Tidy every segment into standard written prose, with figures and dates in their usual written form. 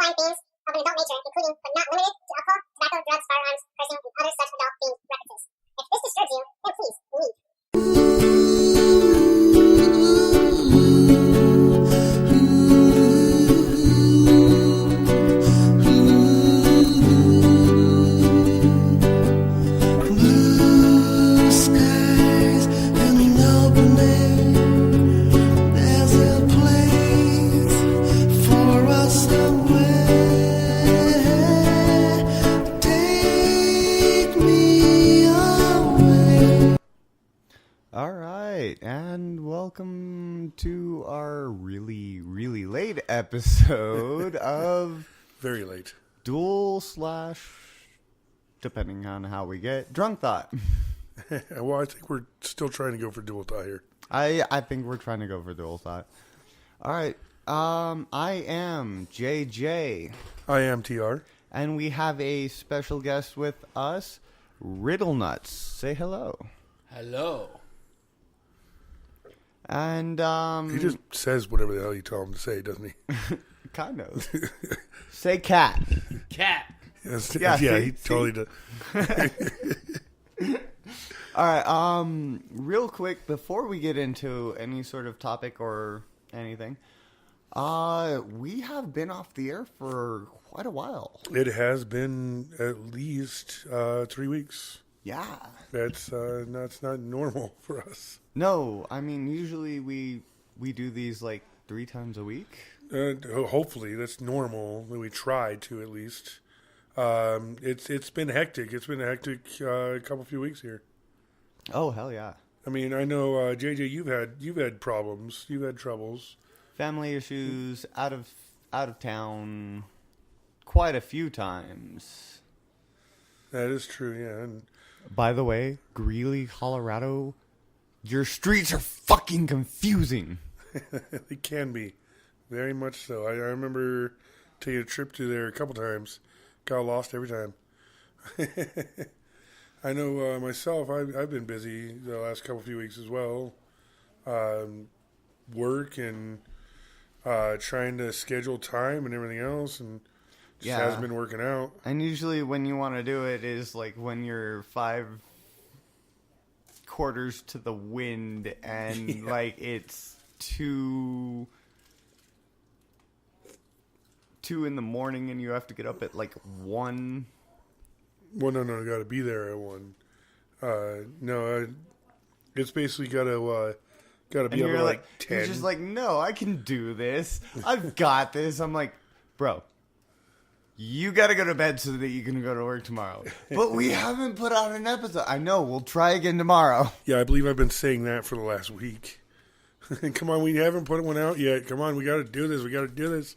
horrifying themes of an adult nature, including but not limited to alcohol, tobacco, drugs, firearms, cursing, and other such adult-themed references. If this disturbs you, then please leave. And welcome to our really, really late episode of Very late. Duel / depending on how we get, Drunk Thought. Well, I think we're still trying to go for Dual Thought here. I think we're trying to go for Duel Thought. All right. I am JJ. I am TR. And we have a special guest with us, Riddle Nuts. Say hello. Hello. And he just says whatever the hell you tell him to say, doesn't he? Kind of. Say cat. Cat. Yes, Yeah, he totally does. All right. Real quick, before we get into any sort of topic or anything, we have been off the air for quite a while. It has been at least 3 weeks. Yeah. That's not normal for us. No, I mean usually we do these like 3 times a week. Hopefully that's normal. We try to at least. It's been hectic. It's been a hectic few weeks here. Oh hell yeah! I mean, I know JJ, you've had problems. You've had troubles. Family issues, out of town, quite a few times. That is true. Yeah. And by the way, Greeley, Colorado, your streets are fucking confusing. They can be. Very much so. I remember taking a trip to there a couple times. Got lost every time. I know myself, I've been busy the last few weeks as well. Work and trying to schedule time and everything else, and just hasn't been working out. And usually when you want to do it is like when you're 5 quarters to the wind and like it's 2 in the morning and you have to get up at like 1. Well, no, I got to be there at 1. No, it's basically got to be up at like 10. You're just like, no, I can do this. I've got this. I'm like, bro, you got to go to bed so that you can go to work tomorrow. But we haven't put out an episode. I know. We'll try again tomorrow. Yeah, I believe I've been saying that for the last week. Come on, we haven't put one out yet. Come on, we got to do this.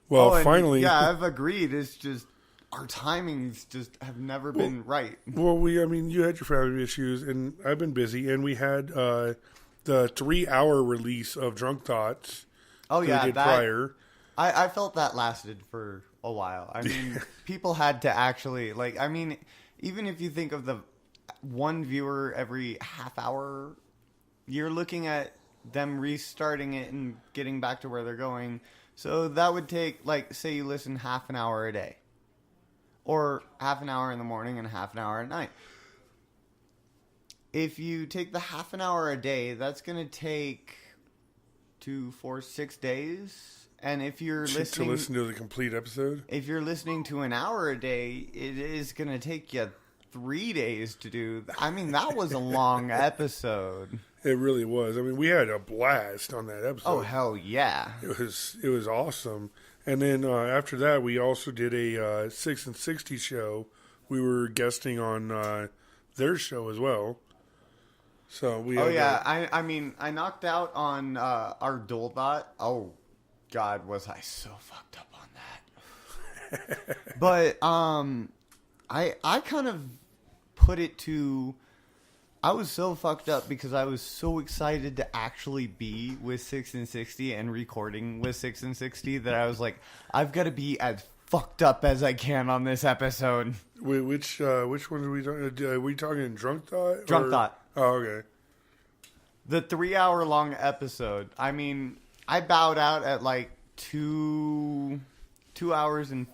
Well, finally. Yeah, I've agreed. It's just our timings just have never been right. Well, you had your family issues, and I've been busy, and we had the 3-hour release of Drunk Thoughts. Oh, yeah. We did prior. I felt that lasted for a while. I mean, people had to actually, even if you think of the one viewer every half hour, you're looking at them restarting it and getting back to where they're going. So that would take, say you listen half an hour a day. Or half an hour in the morning and half an hour at night. If you take the half an hour a day, that's going to take 2, 4, 6 days. And if you're listening... To listen to the complete episode? If you're listening to an hour a day, it is going to take you 3 days to do... I mean, that was a long episode. It really was. I mean, we had a blast on that episode. Oh, hell yeah. It was awesome. And then after that, we also did a 6 and 60 show. We were guesting on their show as well. So we. Oh yeah, I knocked out on our Duel Thought. Oh God, was I so fucked up on that? But I kind of put it to. I was so fucked up because I was so excited to actually be with 6 and 60 and recording with 6 and 60 that I was like, I've got to be as fucked up as I can on this episode. Wait, which one are we talking? Are we talking Drunk Thought? Drunk Thought. Oh, okay. The 3-hour long episode. I mean, I bowed out at like 2 2 hours and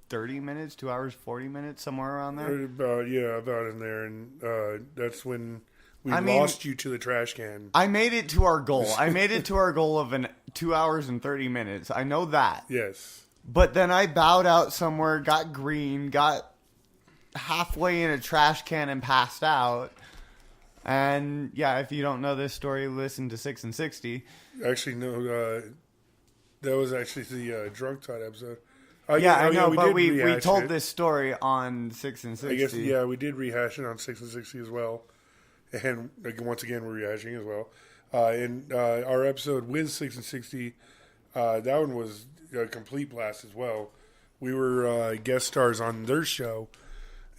30 minutes, 2 hours 40 minutes, somewhere around there. About in there, and that's when we lost you to the trash can. I made it to our goal. I made it to our goal of 2 hours and 30 minutes. I know that. Yes. But then I bowed out somewhere, got green, got halfway in a trash can and passed out. And yeah, if you don't know this story, listen to 6 and 60. Actually, no, that was actually the Drunk Tide episode. I know, but we told it. This story on 6 and 60. I guess, we did rehash it on 6 and 60 as well. And once again, we're rehashing as well. In our episode with 6 and 60, that one was a complete blast as well. We were guest stars on their show.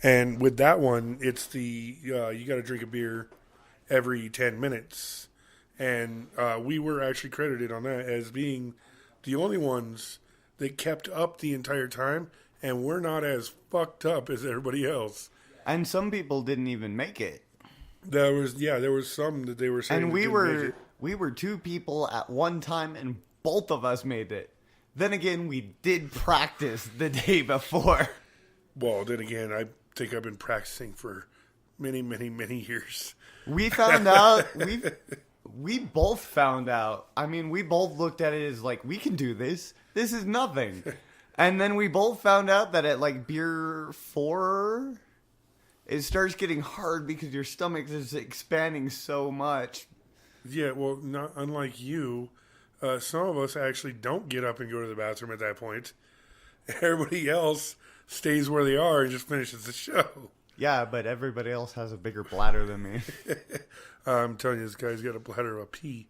And with that one, it's the you got to drink a beer every 10 minutes. And we were actually credited on that as being the only ones that kept up the entire time, and we're not as fucked up as everybody else. And some people didn't even make it. There was some that they were saying. And we were two people at one time, and both of us made it. Then again, we did practice the day before. Well, then again, I think I've been practicing for many, many, many years. We found out. We both found out. I mean, we both looked at it as like, we can do this. This is nothing. And then we both found out that at like beer 4, it starts getting hard because your stomach is expanding so much. Yeah, well, not unlike you, some of us actually don't get up and go to the bathroom at that point. Everybody else stays where they are and just finishes the show. Yeah, but everybody else has a bigger bladder than me. I'm telling you, this guy's got a bladder of pee.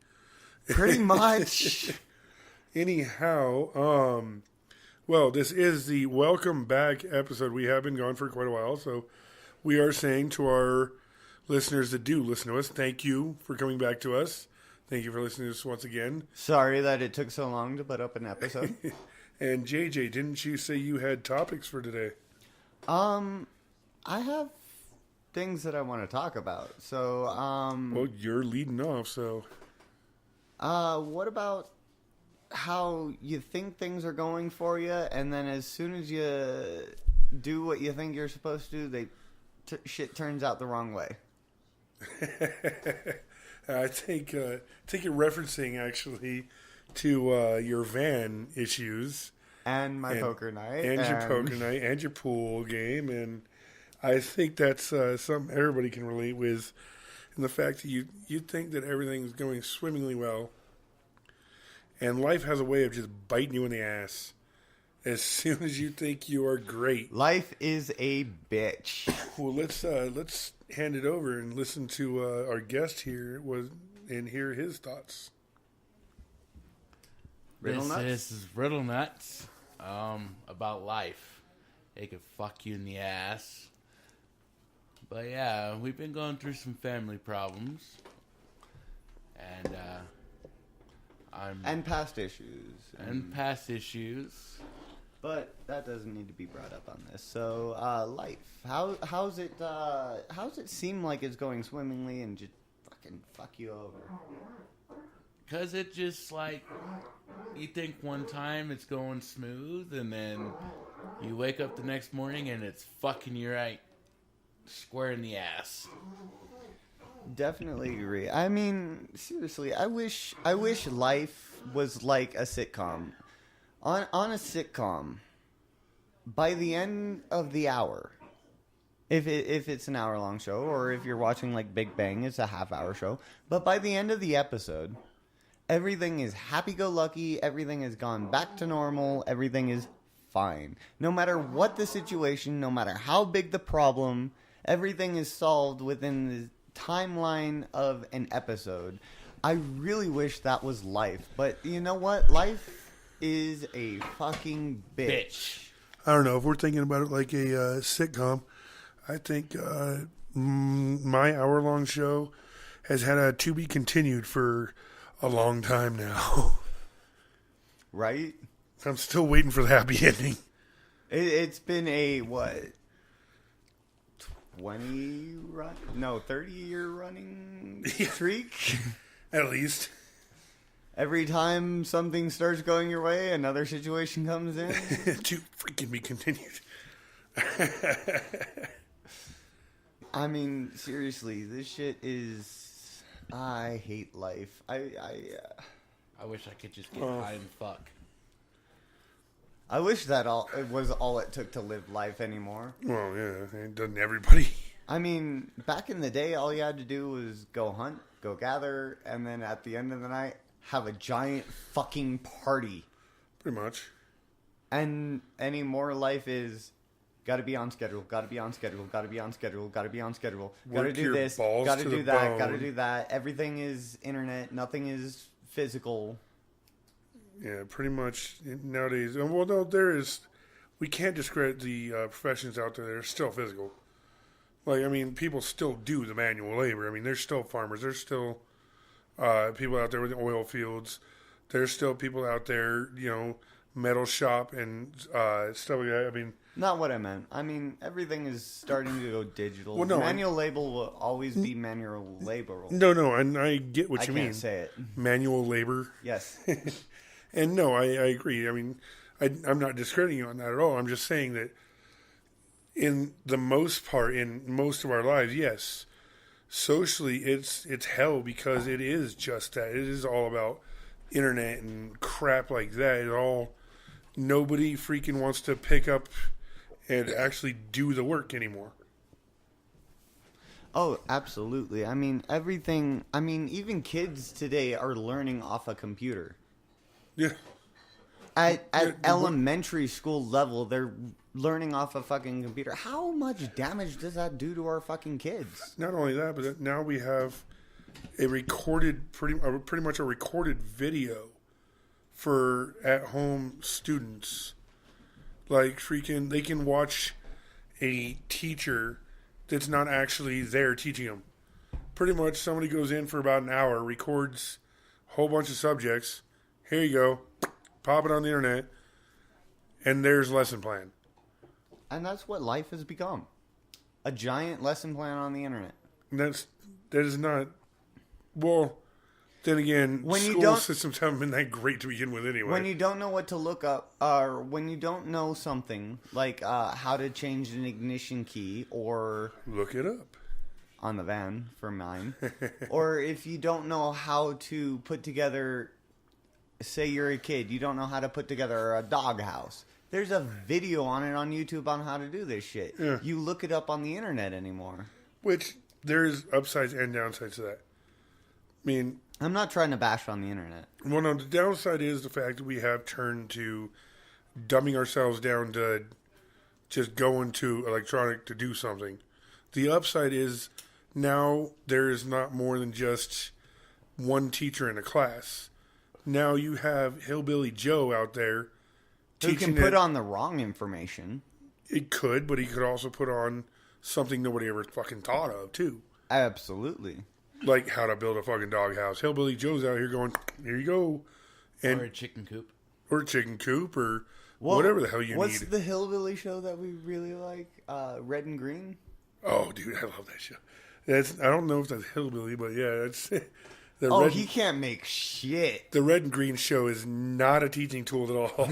Pretty much. Anyhow, well, this is the welcome back episode. We have been gone for quite a while, so we are saying to our listeners that do listen to us, thank you for coming back to us. Thank you for listening to us once again. Sorry that it took so long to put up an episode. And JJ, didn't you say you had topics for today? I have things that I want to talk about. So, well, you're leading off, so. What about how you think things are going for you, and then as soon as you do what you think you're supposed to do, shit turns out the wrong way? I think you're referencing actually to your van issues and my poker night, and your poker night, and your pool game, and I think that's something everybody can relate with, and the fact that you think that everything's going swimmingly well, and life has a way of just biting you in the ass as soon as you think you are great. Life is a bitch. Well, let's hand it over and listen to our guest here and hear his thoughts. Riddle Nuts? This is Riddle Nuts about life. It could fuck you in the ass. But yeah, we've been going through some family problems. And past issues. And past issues. But that doesn't need to be brought up on this. So, life. How's it seem like it's going swimmingly and just fucking fuck you over? Because it just like, you think one time it's going smooth, and then you wake up the next morning and it's fucking you right square in the ass. Definitely agree. I mean, seriously, I wish life was like a sitcom. On a sitcom, by the end of the hour, if it's an hour-long show, or if you're watching like Big Bang, it's a half-hour show. But by the end of the episode, everything is happy-go-lucky, everything has gone back to normal, everything is fine. No matter what the situation, no matter how big the problem, everything is solved within the timeline of an episode. I really wish that was life. But you know what? Life is a fucking bitch. I don't know. If we're thinking about it like a sitcom, I think my hour-long show has had a to be continued for a long time now. Right? I'm still waiting for the happy ending. It's been a, what, 30-year running streak? At least. Every time something starts going your way, another situation comes in. To freaking be continued. I mean, seriously, this shit is... I hate life. I wish I could just get high and fuck. I wish that it was all it took to live life anymore. Well, yeah, it doesn't everybody. I mean, back in the day, all you had to do was go hunt, go gather, and then at the end of the night, have a giant fucking party. Pretty much. And anymore, life is gotta be on schedule, gotta be on schedule, gotta be on schedule, gotta be on schedule, gotta do this, gotta do that, gotta do that. Everything is internet, nothing is physical. Yeah, pretty much nowadays. Well, no, we can't discredit the professions out there that are still physical. Like, I mean, people still do the manual labor. I mean, there's still farmers. There's still people out there with the oil fields. There's still people out there, metal shop and stuff like that. I mean, not what I meant. I mean, everything is starting to go digital. Well, no, manual labor will always be manual labor. No, and I get what you mean. I can't say it. Manual labor. Yes. And no, I agree. I mean, I'm not discrediting you on that at all. I'm just saying that in the most part, in most of our lives, yes, socially it's hell because it is just that. It is all about internet and crap like that. Nobody freaking wants to pick up and actually do the work anymore. Oh, absolutely. I mean, everything. I mean, even kids today are learning off a computer. Yeah. At elementary school level, they're learning off a fucking computer. How much damage does that do to our fucking kids? Not only that, but now we have a recorded, pretty much a recorded video for at-home students. Like, freaking, they can watch a teacher that's not actually there teaching them. Pretty much somebody goes in for about an hour, records a whole bunch of subjects. Here you go. Pop it on the internet. And there's lesson plan. And that's what life has become. A giant lesson plan on the internet. That is not... Well, then again, school systems haven't been that great to begin with anyway. When you don't know what to look up, or when you don't know something, like how to change an ignition key, or... Look it up. On the van, for mine. Or if you don't know how to put together... Say you're a kid, you don't know how to put together a doghouse. There's a video on it on YouTube on how to do this shit. Yeah. You look it up on the internet anymore. Which, there's upsides and downsides to that. I mean... I'm not trying to bash on the internet. Well, no, the downside is the fact that we have turned to dumbing ourselves down to just going to electronic to do something. The upside is now there is not more than just one teacher in a class. Now you have Hillbilly Joe out there who can put on the wrong information. It could, but he could also put on something nobody ever fucking thought of, too. Absolutely. Like how to build a fucking doghouse. Hillbilly Joe's out here going, here you go. And, or a chicken coop. Or a chicken coop, or whatever the hell you need. What's the Hillbilly show that we really like? Red and Green? Oh, dude, I love that show. I don't know if that's Hillbilly, but yeah, that's... He can't make shit. The Red and Green show is not a teaching tool at all.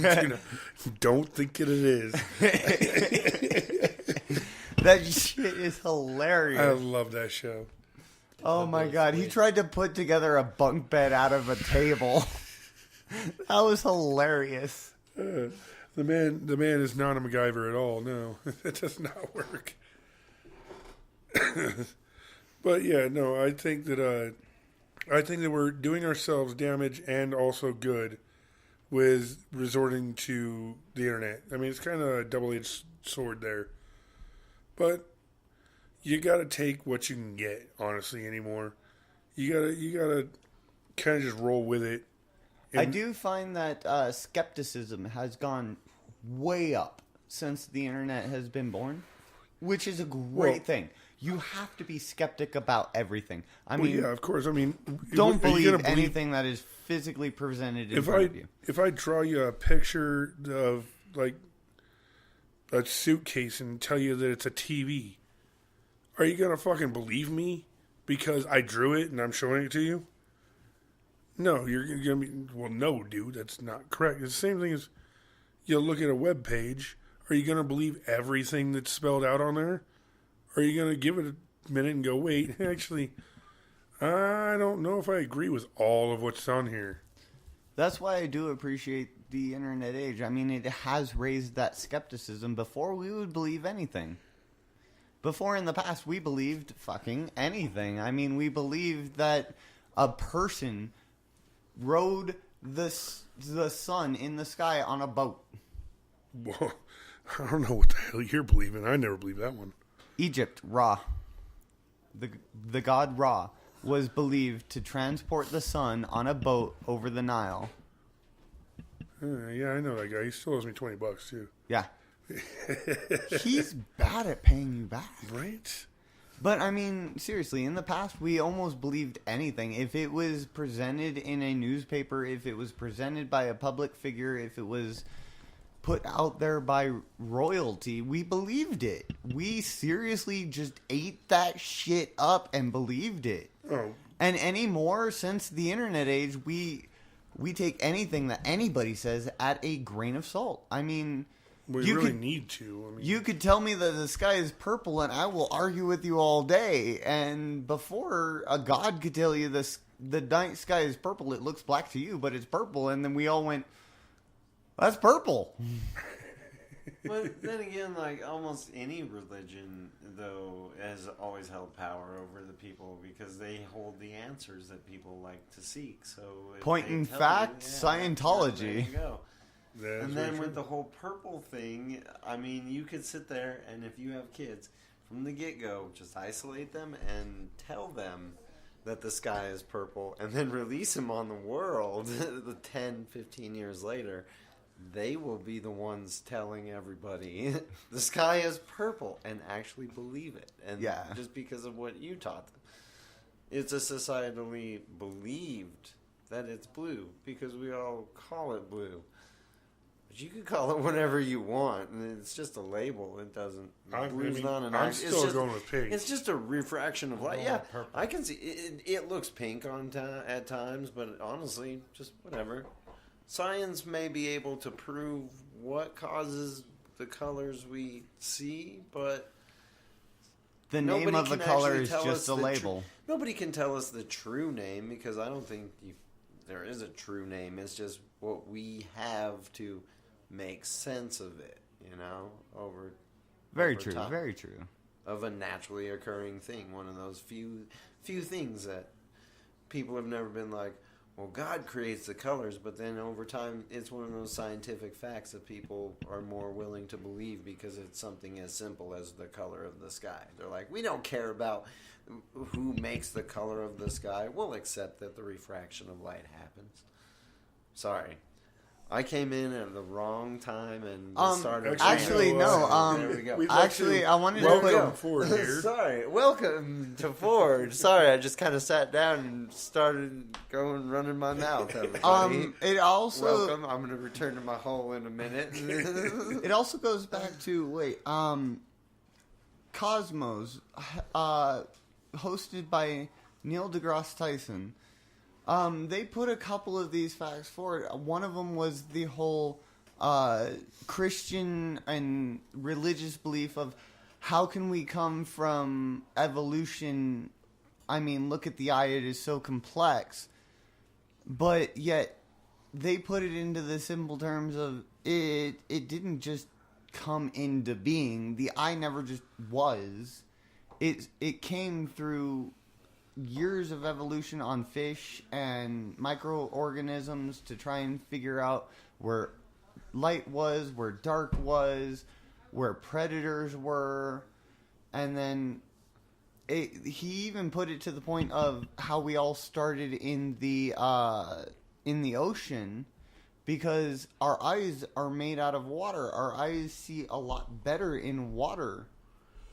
Don't think it is. That shit is hilarious. I love that show. Oh my god, he tried to put together a bunk bed out of a table. That was hilarious. The man is not a MacGyver at all. No, that does not work. But yeah, no, I think that we're doing ourselves damage and also good with resorting to the internet. I mean, it's kind of a double-edged sword there. But you got to take what you can get, honestly, anymore. You gotta kind of just roll with it. I do find that skepticism has gone way up since the internet has been born, which is a great thing. You have to be skeptic about everything. I mean, yeah, of course. I mean, don't believe anything that is physically presented in front of you. If I draw you a picture of like a suitcase and tell you that it's a TV, are you gonna fucking believe me because I drew it and I'm showing it to you? No, you're going to be, well, no, dude, that's not correct. It's the same thing as you look at a web page. Are you going to believe everything that's spelled out on there? Or are you going to give it a minute and go, wait, actually, I don't know if I agree with all of what's on here. That's why I do appreciate the internet age. I mean, it has raised that skepticism. Before, we would believe anything. Before, in the past, we believed fucking anything. I mean, we believed that a person rode the sun in the sky on a boat. Well, I don't know what the hell you're believing. I never believed that one. Egypt, Ra, the god Ra, was believed to transport the sun on a boat over the Nile. Yeah, I know that guy. He still owes me $20 too. Yeah. He's bad at paying you back. Right? But, I mean, seriously, in the past, we almost believed anything. If it was presented in a newspaper, if it was presented by a public figure, if it was put out there by royalty, we believed it. We seriously just ate that shit up and believed it. Oh. And anymore, since the internet age, we take anything that anybody says at a grain of salt. I mean... We really need to. I mean, you could tell me that the sky is purple, and I will argue with you all day. And before, a god could tell you the night sky is purple, it looks black to you, but it's purple. And then we all went, that's purple. But then again, like almost any religion, though, has always held power over the people because they hold the answers that people like to seek. So Point in fact, Scientology. There you go. that's And very then true. with the whole purple thing, I mean, you could sit there and if you have kids, from the get-go, just isolate them and tell them that the sky is purple and then release them on the world 10, 15 years later. They will be the ones telling everybody the sky is purple and actually believe it. And Yeah. just because of what you taught them. It's a societally believed that it's blue because we all call it blue. But you can call it whatever you want, and it's just a label. It doesn't. Blue's not an I'm act- it's still just, going with pink. It's just a refraction of light. Yeah, purple. I can see it looks pink at times, but honestly, just whatever. Science may be able to prove what causes the colors we see, but The name nobody of the can color actually is tell just us a the label. Nobody can tell us the true name because I don't think there is a true name. It's just what we have to make sense of it, over Very over true, time. very true. Of a naturally occurring thing. One of those few things that people have never been like, well, God creates the colors, but then over time, it's one of those scientific facts that people are more willing to believe because it's something as simple as the color of the sky. They're like, we don't care about who makes the color of the sky. We'll accept that the refraction of light happens. Sorry. I came in at the wrong time and started. Actually, no. There we go. We'd like Actually, to I wanted to welcome put... Ford here. Sorry. Welcome to Ford. Sorry, I just kind of sat down and started running my mouth. Everybody. It also... Welcome. I'm going to return to my hole in a minute. It also goes back to, Cosmos, hosted by Neil deGrasse Tyson. They put a couple of these facts forward. One of them was the whole Christian and religious belief of how can we come from evolution. I mean, look at the eye, it is so complex. But yet, they put it into the simple terms of it didn't just come into being. The eye never just was. It came through years of evolution on fish and microorganisms to try and figure out where light was, where dark was, where predators were, and then he even put it to the point of how we all started in the ocean, because our eyes are made out of water. Our eyes see a lot better in water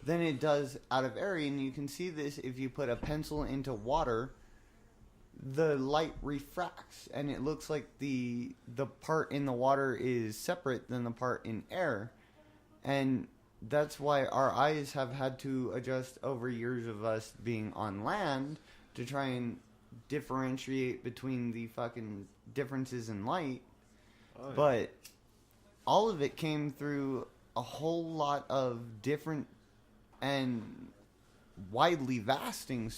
than it does out of air, and you can see this if you put a pencil into water. The light refracts, and it looks like the part in the water is separate than the part in air, and that's why our eyes have had to adjust over years of us being on land to try and differentiate between the fucking differences in light, Oh, yeah. but all of it came through a whole lot of different and widely vasting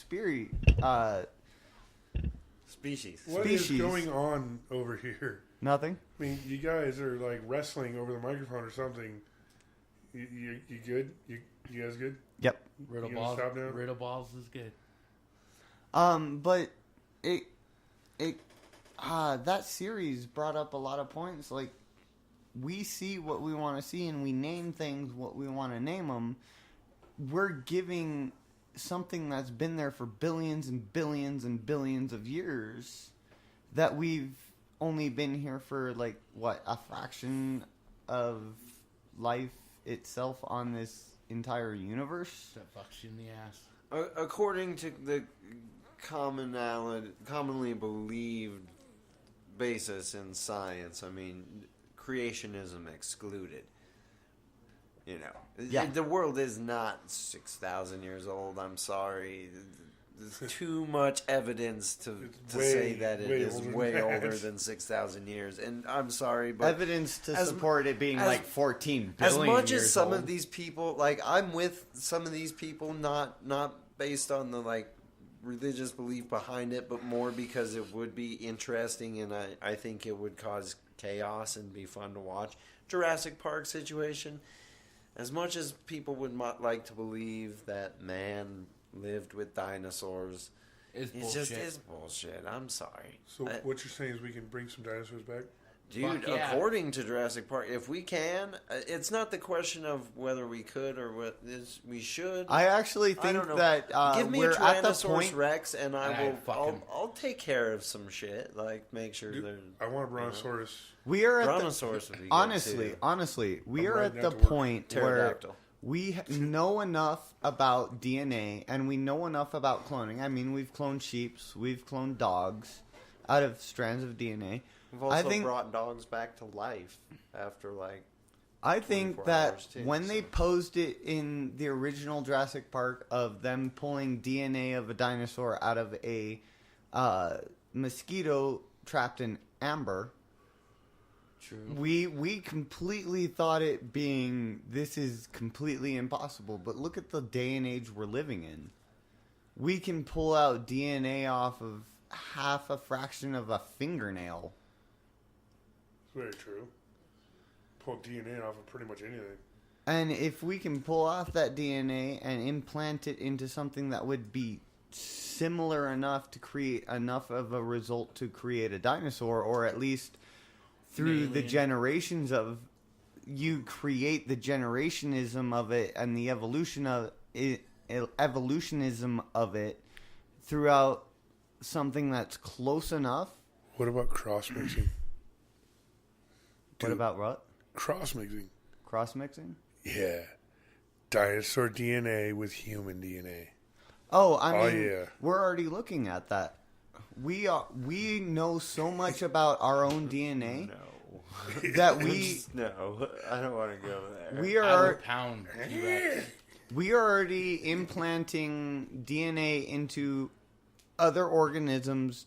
Species. What is species. going on over here? Nothing. I mean, you guys are like wrestling over the microphone or something. You good? You guys good? Yep. Riddle You gonna balls. stop now? Riddle balls is good. But that series brought up a lot of points. Like, we see what we want to see, and we name things what we want to name them. We're giving something that's been there for billions and billions and billions of years that we've only been here for, like, what, a fraction of life itself on this entire universe? That fucks you in the ass. According to the commonly believed basis in science, I mean, creationism excluded. You know, Yeah. the world is not 6,000 years old. I'm sorry. There's too much evidence to say that it is way older than 6,000 years. And I'm sorry, but Evidence to support it being like 14 as billion much years as some old. of these people, like, I'm with some of these people, not based on the, like, religious belief behind it, but more because it would be interesting, and I think it would cause chaos and be fun to watch. Jurassic Park situation. As much as people would like to believe that man lived with dinosaurs, It's it bullshit. just is bullshit. I'm sorry. So what you're saying is we can bring some dinosaurs back? Dude, Fuck yeah. according to Jurassic Park, if we can, it's not the question of whether we could or we should. I actually I think don't know. that Give me we're a at the Tyrannosaurus point. Rex, and fucking- I'll take care of some shit. Like, make sure Dude, they're. I want a brontosaurus. We are at the, Brontosaurus would be good, honestly, too. honestly, we I'm are writing at that the to work. point where Pterodactyl. we know enough about DNA and we know enough about cloning. I mean, we've cloned sheep, we've cloned dogs out of strands of DNA. We've also I think brought dogs back to life after, like, I think 24 that hours, too, when they so. posed it in the original Jurassic Park of them pulling DNA of a dinosaur out of a mosquito trapped in amber, True. we completely thought it being, this is completely impossible. But look at the day and age we're living in. We can pull out DNA off of half a fraction of a fingernail. It's very true. Pull DNA off of pretty much anything. And if we can pull off that DNA and implant it into something that would be similar enough to create enough of a result to create a dinosaur, or at least through the generations of, you create the generationism of it and the evolutionism of it throughout something that's close enough. What about cross mixing? What about what? Cross mixing. Cross mixing? Yeah. Dinosaur DNA with human DNA. Oh, I Oh, mean, yeah. we're already looking at that. We know so much about our own DNA No. that we No, I don't want to go there. we I will are pound T-Rex. we are already implanting DNA into other organisms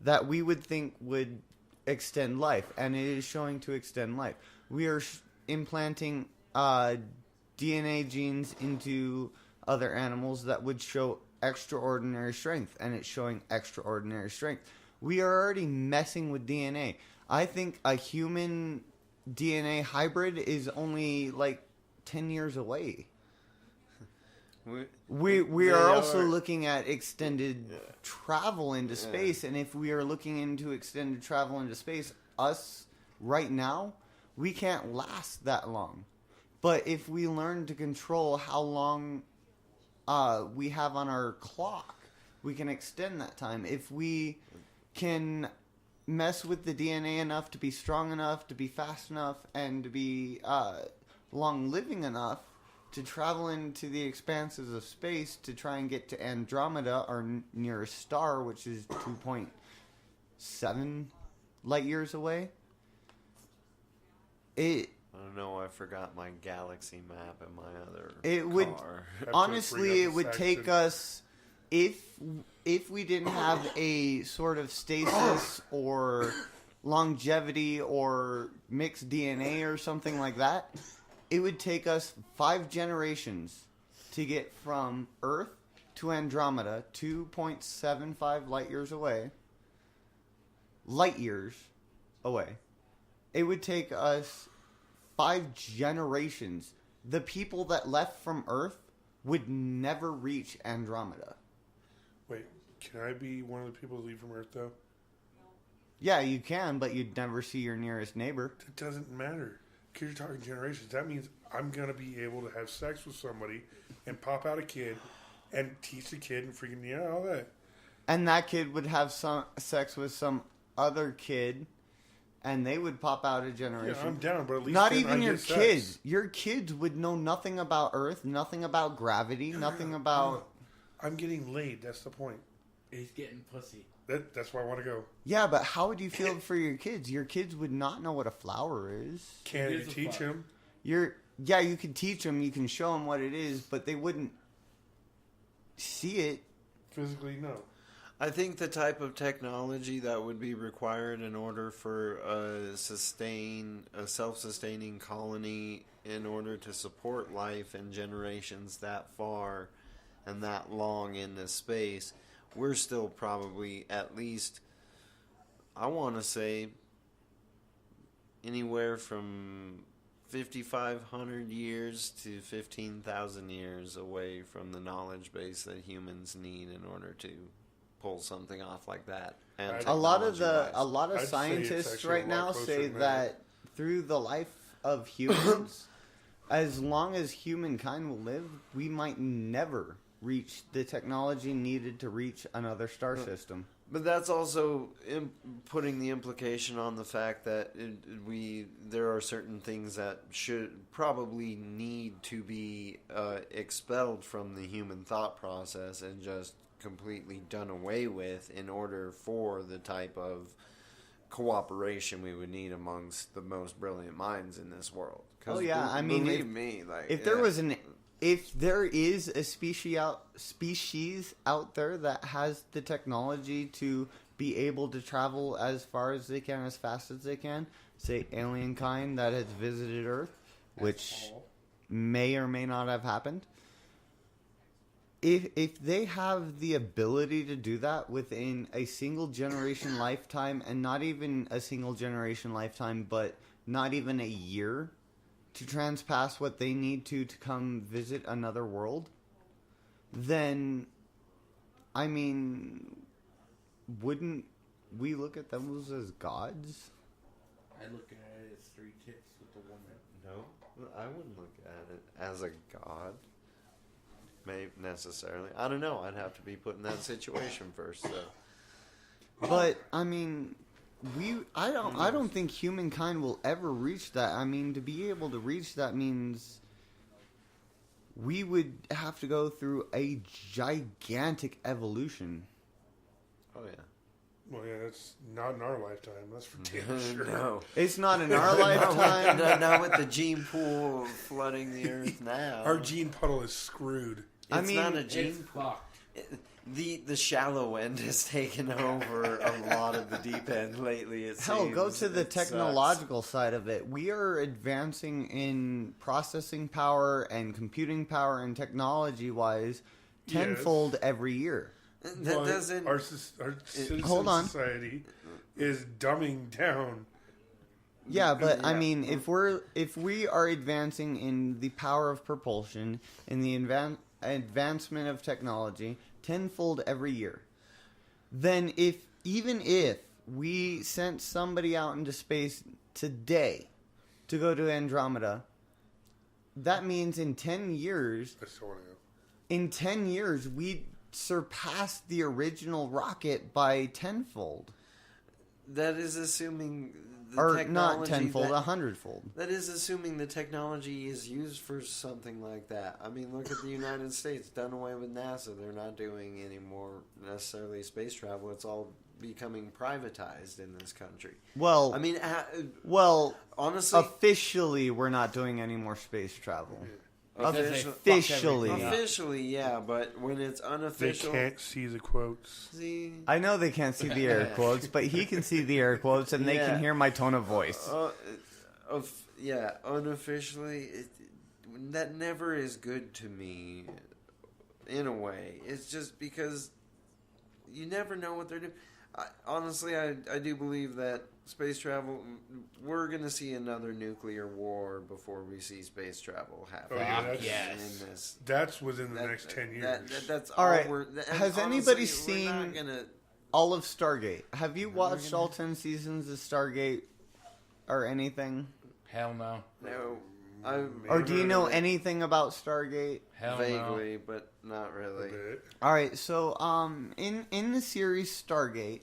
that we would think would extend life, and it is showing to extend life. We are implanting DNA genes into other animals that would show extraordinary strength, and it's showing extraordinary strength. We are already messing with DNA. I think a human DNA hybrid is only like 10 years away. We are also looking at extended travel into space, and if we are looking into extended travel into space, us right now, we can't last that long. But if we learn to control how long we have on our clock, we can extend that time. If we can mess with the DNA enough to be strong enough, to be fast enough, and to be long-living enough to travel into the expanses of space to try and get to Andromeda, our nearest star, which is 2.7 light years away. I don't know. I forgot my galaxy map in my other It would car. Have to honestly, bring it up would the take Saxon. us if we didn't have a sort of stasis or longevity or mixed DNA or something like that, it would take us 5 generations to get from Earth to Andromeda, 2.75 light years away. Light years away. It would take us 5 generations. The people that left from Earth would never reach Andromeda. Wait, can I be one of the people to leave from Earth, though? Yeah, you can, but you'd never see your nearest neighbor. It doesn't matter. Because you're talking generations. That means I'm going to be able to have sex with somebody and pop out a kid and teach the kid and freaking, all that. And that kid would have some sex with some other kid, and they would pop out a generation. Yeah, I'm down, but at least not then even I your get sex. kids. Your kids would know nothing about Earth, nothing about gravity, nothing about... I'm getting laid. That's the point. He's getting pussy. That's where I want to go. Yeah, but how would you feel for your kids? Your kids would not know what a flower is. Can you Here's a teach flower. him? Yeah, you can teach them, you can show them what it is, but they wouldn't see it. Physically, no. I think the type of technology that would be required in order for a self-sustaining colony in order to support life and generations that far and that long into space, we're still probably at least, I want to say, anywhere from 5,500 years to 15,000 years away from the knowledge base that humans need in order to pull something off like that. And A lot of I'd say it's scientists actually right a lot now closer say than that through the life of humans, as long as humankind will live, we might never reach the technology needed to reach another star system. But that's also putting the implication on the fact that there are certain things that should probably need to be expelled from the human thought process and just completely done away with in order for the type of cooperation we would need amongst the most brilliant minds in this world. 'Cause Oh yeah, I mean, believe me, like if there is a species out there that has the technology to be able to travel as far as they can, as fast as they can, say alien kind that has visited Earth, which may or may not have happened. If they have the ability to do that within a single generation lifetime, and not even a single generation lifetime, but not even a year, to transpass what they need to come visit another world, then, I mean, wouldn't we look at them as gods? I look at it as 3 tits with a woman. No, I wouldn't look at it as a god. Maybe necessarily. I don't know. I'd have to be put in that situation first. So. But I mean, I don't think humankind will ever reach that. I mean, to be able to reach that means we would have to go through a gigantic evolution. Oh yeah. Well, yeah, that's not in our lifetime. That's for damn sure. No. It's not in our lifetime. Not with the gene pool flooding the earth now. Our gene puddle is screwed. I It's mean, not a It's gene. fucked. The shallow end has taken over a lot of the deep end lately. It Hell, seems. go to the It sucks. technological side of it. We are advancing in processing power and computing power and technology-wise tenfold every year. That But doesn't. Our citizen Hold on. society is dumbing down. Yeah, but I Yeah. mean, if we are advancing in the power of propulsion, in the advancement of technology, tenfold every year, then even if we sent somebody out into space today to go to Andromeda, that means in 10 years, I still want to go. in 10 years, we'd surpass the original rocket by tenfold. That is assuming the Or technology not tenfold, that- 100-fold. That is assuming the technology is used for something like that. I mean, look at the United States, done away with NASA. They're not doing any more necessarily space travel. It's all becoming privatized in this country. Well, I mean, well, honestly, officially, we're not doing any more space travel. Because they Official- fucked Officially. everything up. Officially, yeah, but when it's They unofficial, can't see the quotes. see, I know they can't see the air quotes, but he can see the air quotes, and they Yeah. can hear my tone of voice. unofficially, that never is good to me. In a way, it's just because you never know what they're doing. Honestly, I do believe that space travel, we're going to see another nuclear war before we see space travel happen. Oh, yeah, that's- Yes. In this. That's within the next 10 years. That's All all right. we're... and Has honestly, anybody we're not seen- gonna, All of Stargate. Have you watched all 10 seasons of Stargate or anything? Hell no. no, Or do you know anything about Stargate? Hell vaguely, but not really. But All right, so in the series Stargate,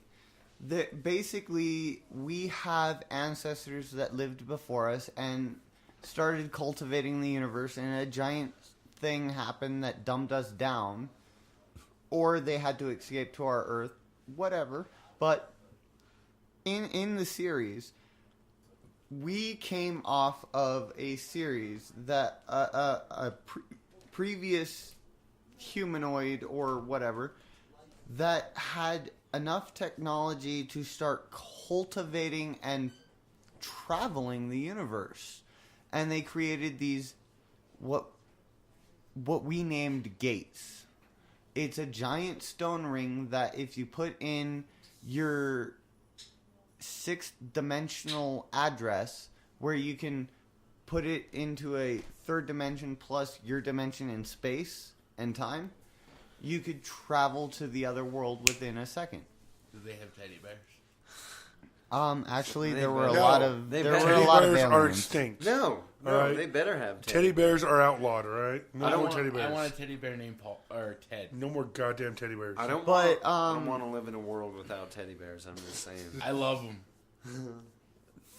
basically we have ancestors that lived before us and started cultivating the universe, and a giant thing happened that dumbed us down, or they had to escape to our Earth, whatever. But in the series, we came off of a series that previous humanoid or whatever that had enough technology to start cultivating and traveling the universe, and they created these what we named gates. It's a giant stone ring that if you put in your 6th-dimensional address, where you can put it into a 3rd dimension plus your dimension in space and time, you could travel to the other world within a second. Do they have teddy bears? Actually, They there were a better- lot No, of they there were better- a teddy lot of bears are aliens. extinct. No, Alright. they better have Teddy bears are outlawed, all right? No I more want, teddy bears. I want a teddy bear named Paul or Ted. No more goddamn teddy bears. I don't But, want to live in a world without teddy bears. I'm just saying. I love them.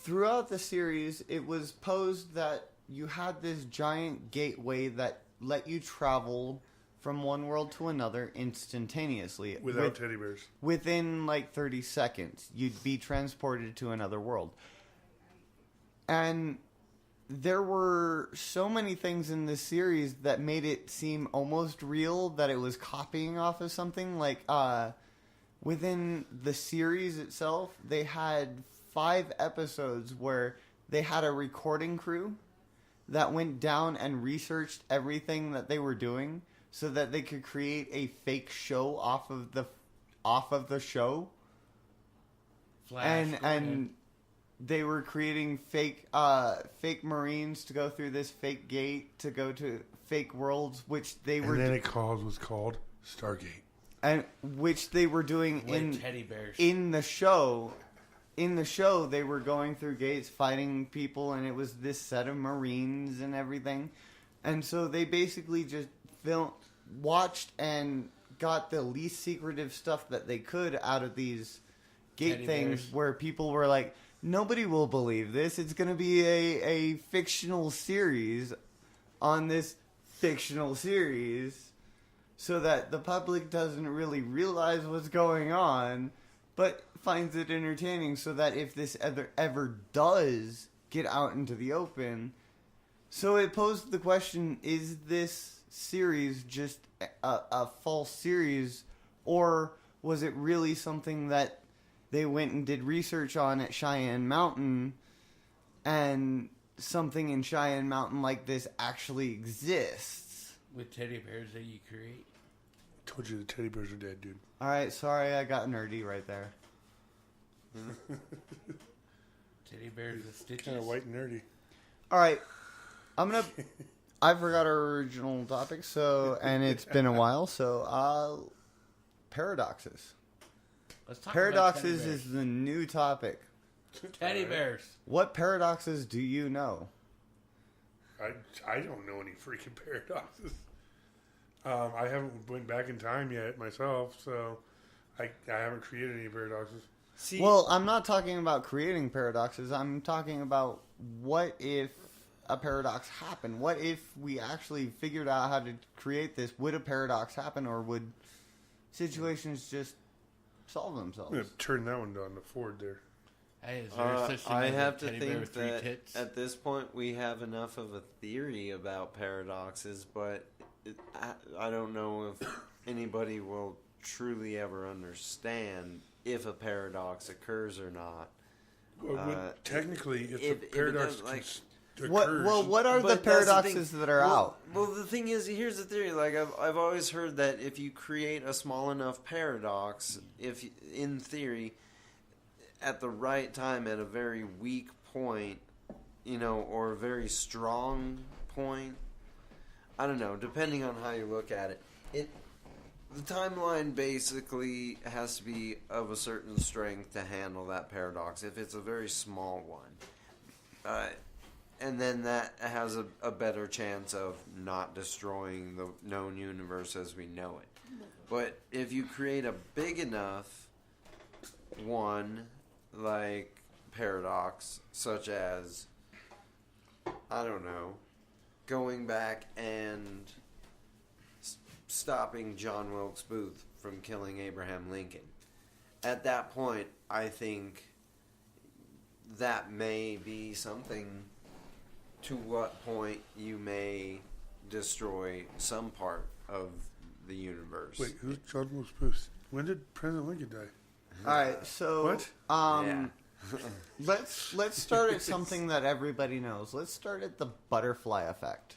Throughout the series, it was posed that you had this giant gateway that let you travel from one world to another instantaneously. Without teddy bears. Within like 30 seconds, you'd be transported to another world. And there were so many things in this series that made it seem almost real, that it was copying off of something. Like, within the series itself, they had 5 episodes where they had a recording crew that went down and researched everything that they were doing so that they could create a fake show off of the show. Flash. And they were creating fake Marines to go through this fake gate to go to fake worlds, which they were And then it was called Stargate. and which they were doing with teddy bears. in the show. In the show, they were going through gates, fighting people, and it was this set of Marines and everything. And so they basically just watched and got the least secretive stuff that they could out of these gate Teddy things, bears. where people were like, nobody will believe this. It's going to be a fictional series on this fictional series, so that the public doesn't really realize what's going on, but finds it entertaining, so that if this ever does get out into the open. So it posed the question, is this series just a false series, or was it really something that they went and did research on at Cheyenne Mountain, and something in Cheyenne Mountain like this actually exists? With teddy bears that you create. Told you the teddy bears are dead, dude. Alright, sorry I got nerdy right there. Teddy bears with stitches. Kind of white and nerdy. Alright, I forgot our original topic, and it's been a while, so, paradoxes. Let's talk Paradoxes about teddy is the new topic. bears. Teddy bears. What paradoxes do you know? I don't know any freaking paradoxes. I haven't went back in time yet myself, so I haven't created any paradoxes. See, Well, I'm not talking about creating paradoxes. I'm talking about what if a paradox happened? What if we actually figured out how to create this? Would a paradox happen, or would situations just solve I'm themselves? going to turn that one down to Ford there. Hey, is there such thing I as have a to teddy bear think with three that tits? at this point we have enough of a theory about paradoxes, but I don't know if anybody will truly ever understand if a paradox occurs or not. Technically, if if the it paradox does, occurs, What are the But that's the paradoxes thing. that are out? Well, the thing is, here's the theory. Like I've always heard that if you create a small enough paradox, if in theory, at the right time, at a very weak point, or a very strong point, I don't know. Depending on how you look at it, the timeline basically has to be of a certain strength to handle that paradox. If it's a very small one. And then that has a better chance of not destroying the known universe as we know it. But if you create a big enough one, like paradox, such as, I don't know, going back and stopping John Wilkes Booth from killing Abraham Lincoln, at that point, I think that may be something. To what point you may destroy some part of the universe. wait, who's John Wilkes Booth? When did President Lincoln die? All right, so What? Yeah. let's start at something that everybody knows. Let's start at the butterfly effect.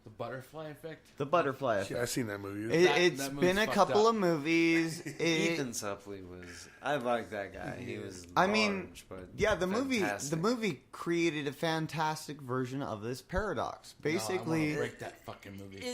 The butterfly effect? The butterfly effect. Yeah, I've seen that movie. It's that been movie's a fucked couple up. of movies. Ethan Suplee was. I like that guy. He was. I mean, large, but yeah, the fantastic. movie created a fantastic version of this paradox. No, I Basically, wanna break that fucking movie.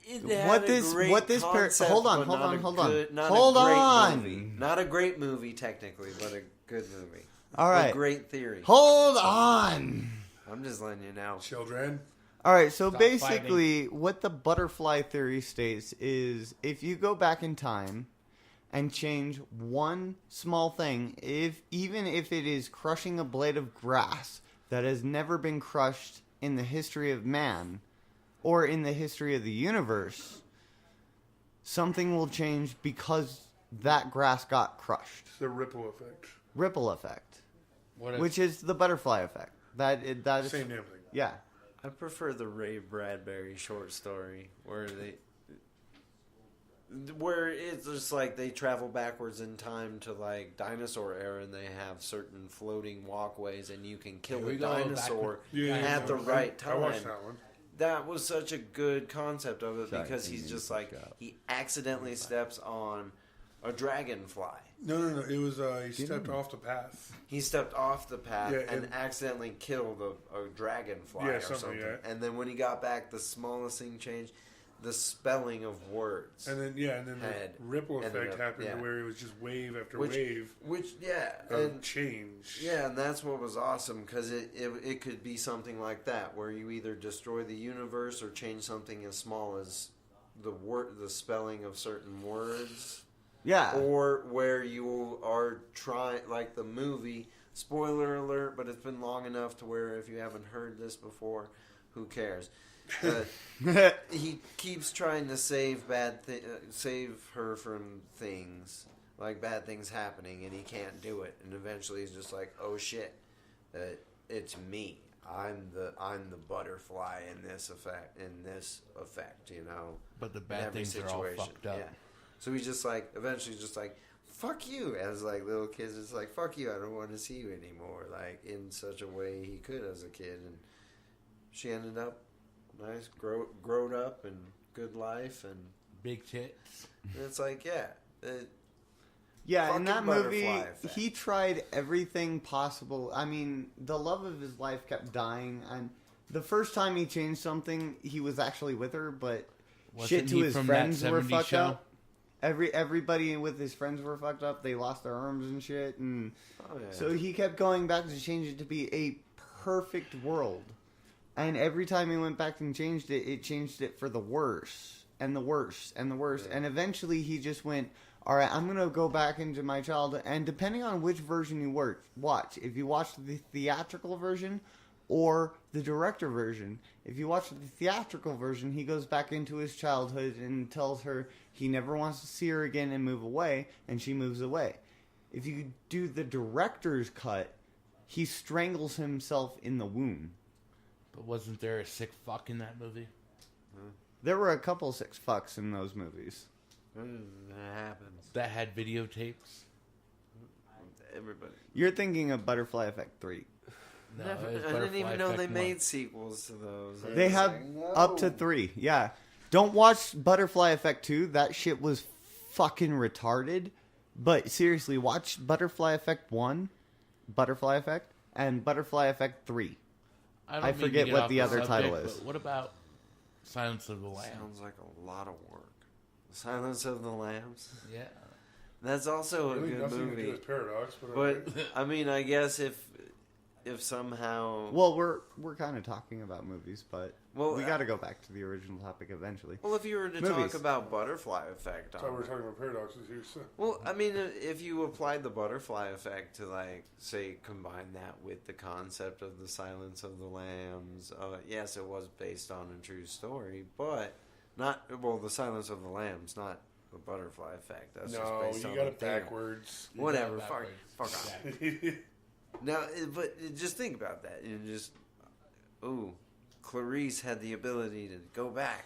It had What a this- great what this concept, hold on, but hold not on, a hold on. good- not a Hold great on. movie. Not a great movie technically, but a good movie. all right, A great theory. hold on. I'm just letting you know. Children. All right, so Stop basically, what the butterfly theory states is if you go back in time and change one small thing, even if it is crushing a blade of grass that has never been crushed in the history of man or in the history of the universe, something will change because that grass got crushed. It's the ripple effect. Ripple effect, What if, which is the butterfly effect. That is Same damn thing. yeah. I prefer the Ray Bradbury short story where it's just like they travel backwards in time to like dinosaur era and they have certain floating walkways and you can kill Here a we go, dinosaur at the no, right time. I watched that one. That was such a good concept of it Sorry, because he's just like he accidentally steps on a dragonfly. No. It was he stepped off the path. He stepped off the path Yeah, and and- accidentally killed a dragonfly Yeah, or something, something. yeah. And then when he got back, the smallest thing changed. The spelling of words. And then Had the ripple ended effect up- happened yeah. to where it was just wave after Which- wave and of change. yeah, and that's what was awesome because it could be something like that where you either destroy the universe or change something as small as the spelling of certain words. Yeah. Or where you are trying, like the movie, spoiler alert, but it's been long enough to where if you haven't heard this before, who cares? He keeps trying to save save her from things, like bad things happening, and he can't do it. And eventually he's just like, oh shit, it's me. I'm the butterfly in this effect, you know. but the in bad every things are all fucked up. Yeah. So he's just like, eventually just like, fuck you. As like little kids, it's like, fuck you, I don't want to see you anymore. Like in such a way he could as a kid. And she ended up nice, grown up and good life. And Big tits. it's like, yeah. Yeah, in Fucking that movie, butterfly effect. he tried everything possible. I mean, the love of his life kept dying, and the first time he changed something, he was actually with her, but Wasn't shit to he his from friends that were 70s fucked show? up. Everybody with his friends were fucked up. They lost their arms and shit, and Oh, yeah. so he kept going back to change it to be a perfect world. And every time he went back and changed it, it changed it for the worse, and the worse, and the worse. Yeah. And eventually he just went, all right, I'm going to go back into my childhood. And depending on which version you watch, if you watch the theatrical version or the director version, if you watch the theatrical version, he goes back into his childhood and tells her he never wants to see her again and move away, and she moves away. If you do the director's cut, he strangles himself in the womb. But wasn't there a sick fuck in that movie? There were a couple sick fucks in those movies. That happens. That had videotapes? Everybody. You're thinking of Butterfly Effect 3. No, Never, it was I didn't Butterfly even know Effect they 1. made sequels to those. I They was have like, no. up to 3. Yeah. Don't watch Butterfly Effect 2. That shit was fucking retarded. But seriously, watch Butterfly Effect 1, Butterfly Effect, and Butterfly Effect 3. don't I mean to forget get what off the other subject, title is. But what about Silence of the Lambs? Sounds like a lot of work. Silence of the Lambs. Yeah. That's also a Really good nothing to do movie. with Paradox, but But I mean, I guess if somehow Well, we're kind of talking about movies, but Well, we got to go back to the original topic eventually. well, if you were to Movies. talk about Butterfly Effect, that's why on we're it. talking about paradoxes here. So. Well, I mean, if you applied the Butterfly Effect to, like, say, combine that with the concept of the Silence of the Lambs, yes, it was based on a true story, but not, well, the Silence of the Lambs, not the Butterfly Effect. That's just No, based you on got a it theory. backwards. Whatever, Backwards. fuck off. Exactly. Now, but just think about that. You just, Clarice had the ability to go back,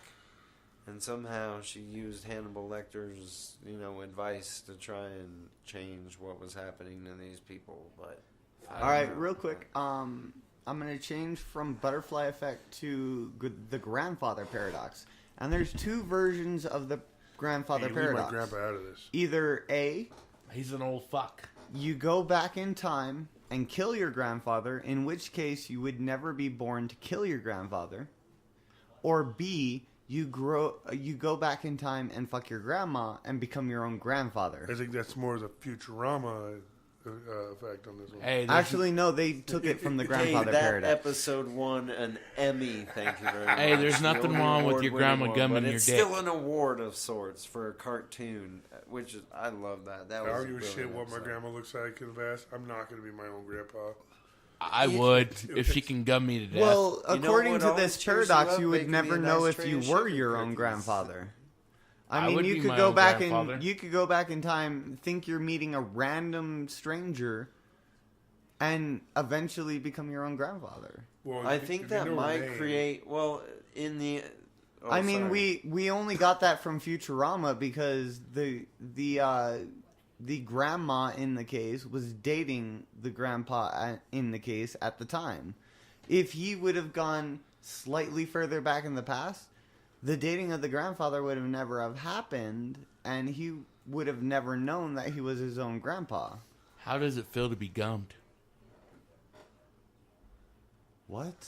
and somehow she used Hannibal Lecter's, advice to try and change what was happening to these people. But I All right, don't know. real quick. I'm going to change from Butterfly Effect to the Grandfather Paradox. And there's 2 versions of the Grandfather Hey, leave my Paradox. grandpa out of this. Either A, He's an old fuck. you go back in time and kill your grandfather, in which case you would never be born to kill your grandfather. Or B, you go back in time and fuck your grandma and become your own grandfather. I think that's more the Futurama effect on this one. Hey, there's- Actually, no, they took it from the Grandfather Hey, that Paradox. episode won an Emmy. Thank you very much. Hey, there's The nothing only wrong with your award-winning grandma one, gumming but your it's dick. still an award of sorts for a cartoon, which is, I love that. That I was don't give a brilliant shit what my episode. grandma looks like in the past. I'm not going to be my own grandpa. I would if she can gum me to death. Well, You know according what to always this cheers paradox, you you up? would Making never me a know nice if tray you of were sugar your own cookies. grandfather. I I mean, would you be could my go own back grandfather. in. You could go back in time, think you're meeting a random stranger, and eventually become your own grandfather. Well, I if think you that know her might name- create, well, in the... Oh, I mean, sorry. we only got that from Futurama because the grandma in the case was dating the grandpa in the case at the time. If he would have gone slightly further back in the past, the dating of the grandfather would have never have happened, and he would have never known that he was his own grandpa. How does it feel to be gummed? What?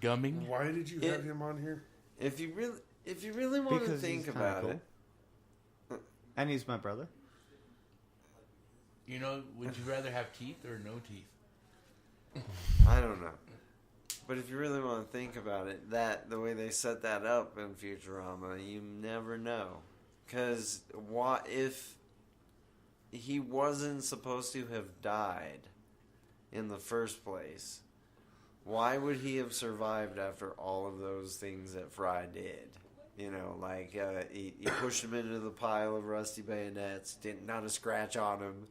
Gumming? Why did you have him on here? If you really want to Because think he's kinda about cool. it, And he's my brother. You know, would you rather have teeth or no teeth? I don't know. But if you really want to think about it, that the way they set that up in Futurama, you never know. Because what if he wasn't supposed to have died in the first place? Why would he have survived after all of those things that Fry did? You know, like he pushed him into the pile of rusty bayonets, not a scratch on him.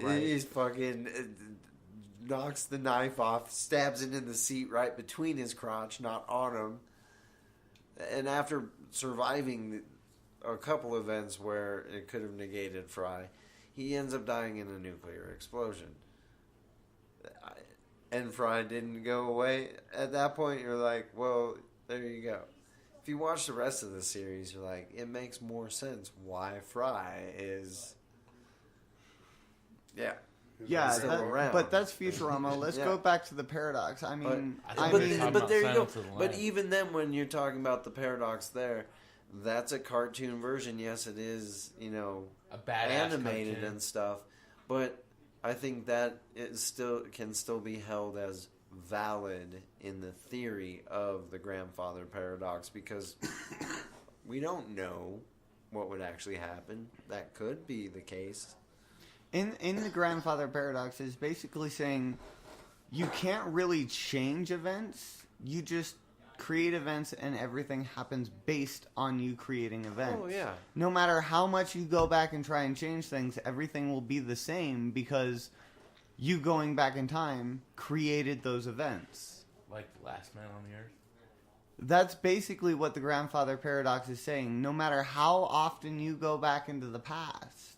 Right. He's fucking knocks the knife off, stabs it in the seat right between his crotch, not on him. And after surviving a couple events where it could have negated Fry, he ends up dying in a nuclear explosion. And Fry didn't go away. At that point, you're like, well, there you go. If you watch the rest of the series, you're like, it makes more sense why Fry is... Yeah. Yeah, Still around. but that's Futurama. Let's Yeah. go back to the paradox. I mean, But- I but, mean, talking but about there you go. Silence of the But Lambs. even then, when you're talking about the paradox there, that's a cartoon version. Yes, it is, A badass animated cartoon. and stuff. But I think that it can still be held as valid in the theory of the grandfather paradox because we don't know what would actually happen. That could be the case. in the grandfather paradox is basically saying you can't really change events. You just create events, and everything happens based on you creating events. Oh, yeah. No matter how much you go back and try and change things, everything will be the same because you going back in time created those events. Like the last man on the earth. That's basically what the grandfather paradox is saying. No matter how often you go back into the past,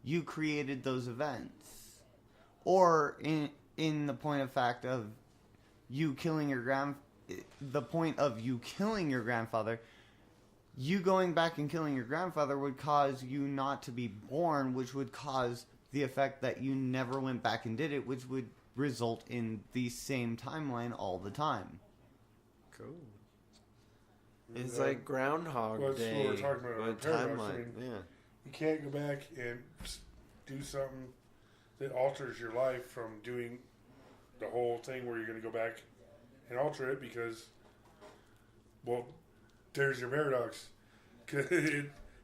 you created those events. Or in the point of fact of you killing your the point of you killing your grandfather, you going back and killing your grandfather would cause you not to be born, which would cause the effect that you never went back and did it, which would result in the same timeline all the time. Cool. It's like Groundhog Well, that's Day. what we're talking about. With Paradox. timeline. I mean, Yeah. you can't go back and do something that alters your life from doing the whole thing where you're going to go back and alter it because, well, there's your paradox. 'Cause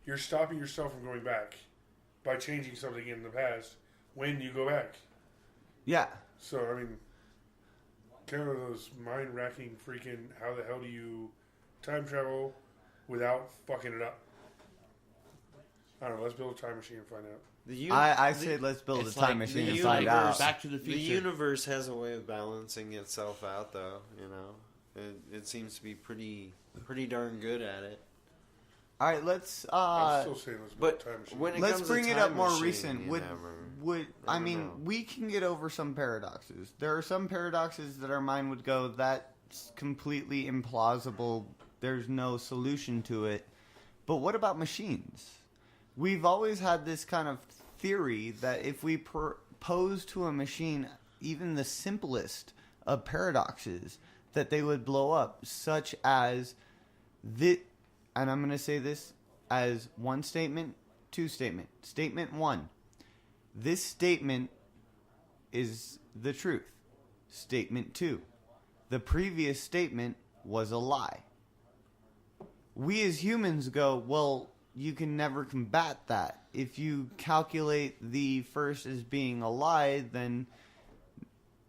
you're stopping yourself from going back by changing something in the past when you go back. Yeah. So, I mean, kind of those mind-racking freaking, how the hell do you time travel without fucking it up? I don't know, let's build a time machine and find out. I say let's build a It's time like machine the and find out. Back to the The Future. universe has a way of balancing itself out, though. You know, it seems to be pretty darn good at it. All right, let's I'm still saying let's build But a time machine. when it let's comes bring to it time up more machine, recent. you Would I never mean, know. we can get over some paradoxes. There are some paradoxes that our mind would go, that's completely implausible. There's no solution to it. But what about machines? We've always had this kind of theory that if we pose to a machine even the simplest of paradoxes, that they would blow up, such as the, and I'm going to say this as one statement, two statement. Statement one, this statement is the truth. Statement two, the previous statement was a lie. We as humans go, well, you can never combat that. If you calculate the first as being a lie, then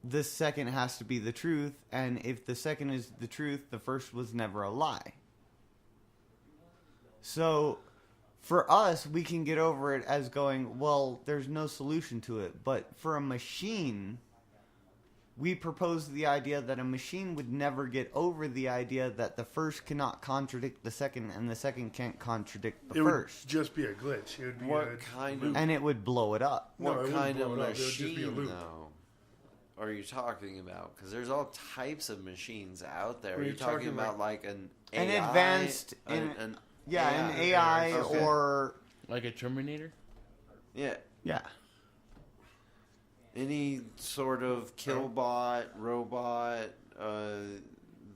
the second has to be the truth. And if the second is the truth, the first was never a lie. So for us, we can get over it as going, well, there's no solution to it. But for a machine, we propose the idea that a machine would never get over the idea that the first cannot contradict the second and the second can't contradict the it would first. just be a glitch. It would be What a kind loop. of And it would blow it up. No, it what wouldn't kind of blow it up. It would just be a machine, loop. though, are you talking about? Because there's all types of machines out there. Are Are you you talking talking about like an AI, An advanced, an yeah, an AI Okay. or Like a Terminator? yeah, yeah. any sort of killbot, robot,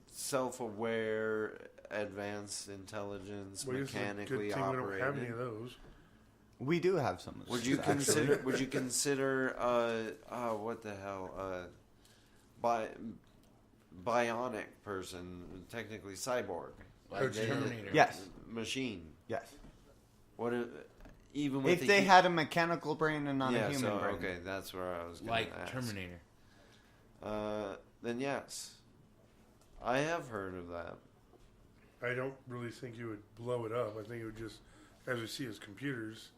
self-aware, advanced intelligence, Well, it's a good mechanically thing we don't have any operated. of those. We do have some of those. Would you actually. consider? Would you consider? What the hell? Bionic person, technically cyborg, Like Terminator. Terminator. Yes. machine. Yes. What if, even with If they had a mechanical brain and not a human so, brain. okay, that's where I was going Like to ask. Terminator. Then yes, I have heard of that. I don't really think you would blow it up. I think it would just, as we see as computers,